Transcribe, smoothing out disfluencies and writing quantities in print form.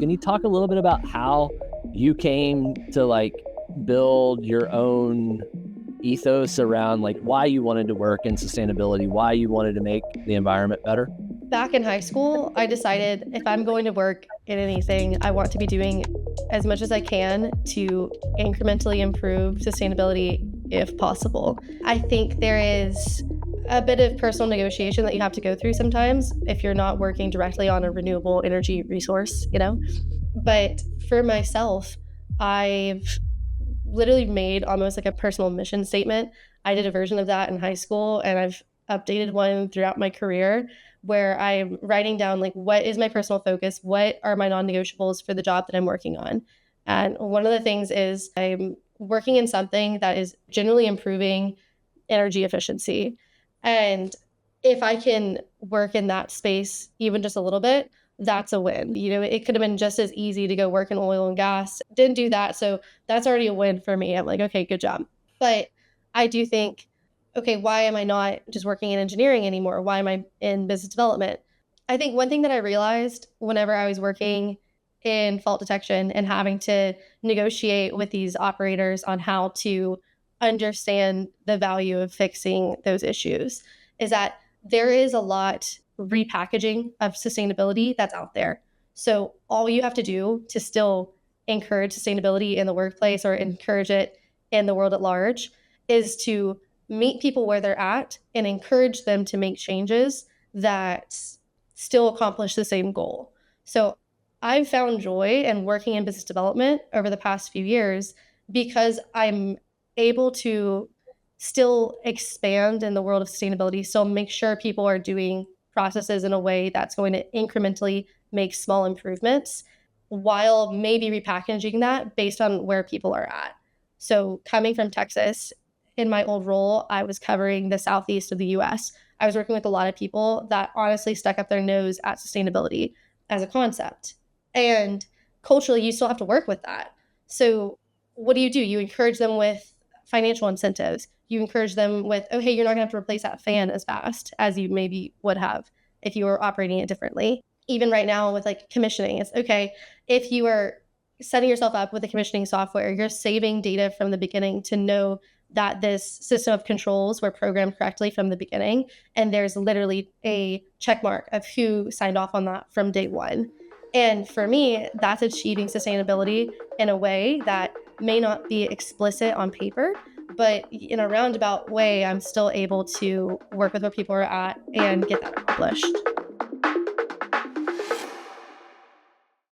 Can you talk a little bit about how you came to build your own ethos around why you wanted to work in sustainability, why you wanted to make the environment better? Back in high school, I decided if I'm going to work in anything, I want to be doing as much as I can to incrementally improve sustainability if possible. I think there is a bit of personal negotiation that you have to go through sometimes if you're not working directly on a renewable energy resource. But for myself, I've literally made almost like a personal mission statement. I did a version of that in high school, and I've updated one throughout my career where I'm writing down what is my personal focus, what are my non-negotiables for the job that I'm working on. And one of the things is I'm working in something that is generally improving energy efficiency. And if I can work in that space even just a little bit, that's a win. It could have been just as easy to go work in oil and gas. Didn't do that. So that's already a win for me. I'm like, okay, good job. But I do think, okay, why am I not just working in engineering anymore? Why am I in business development? I think one thing that I realized whenever I was working in fault detection and having to negotiate with these operators on how to understand the value of fixing those issues is that there is a lot repackaging of sustainability that's out there. So all you have to do to still encourage sustainability in the workplace or encourage it in the world at large is to meet people where they're at and encourage them to make changes that still accomplish the same goal. So I've found joy in working in business development over the past few years because I'm able to still expand in the world of sustainability. So make sure people are doing processes in a way that's going to incrementally make small improvements while maybe repackaging that based on where people are at. So coming from Texas, in my old role, I was covering the southeast of the US. I was working with a lot of people that honestly stuck up their nose at sustainability as a concept. And culturally, you still have to work with that. So what do? You encourage them with financial incentives. You encourage them with, oh, hey, you're not going to have to replace that fan as fast as you maybe would have if you were operating it differently. Even right now with commissioning, it's okay. If you are setting yourself up with the commissioning software, you're saving data from the beginning to know that this system of controls were programmed correctly from the beginning. And there's literally a check mark of who signed off on that from day one. And for me, that's achieving sustainability in a way that may not be explicit on paper, but in a roundabout way, I'm still able to work with where people are at and get that accomplished.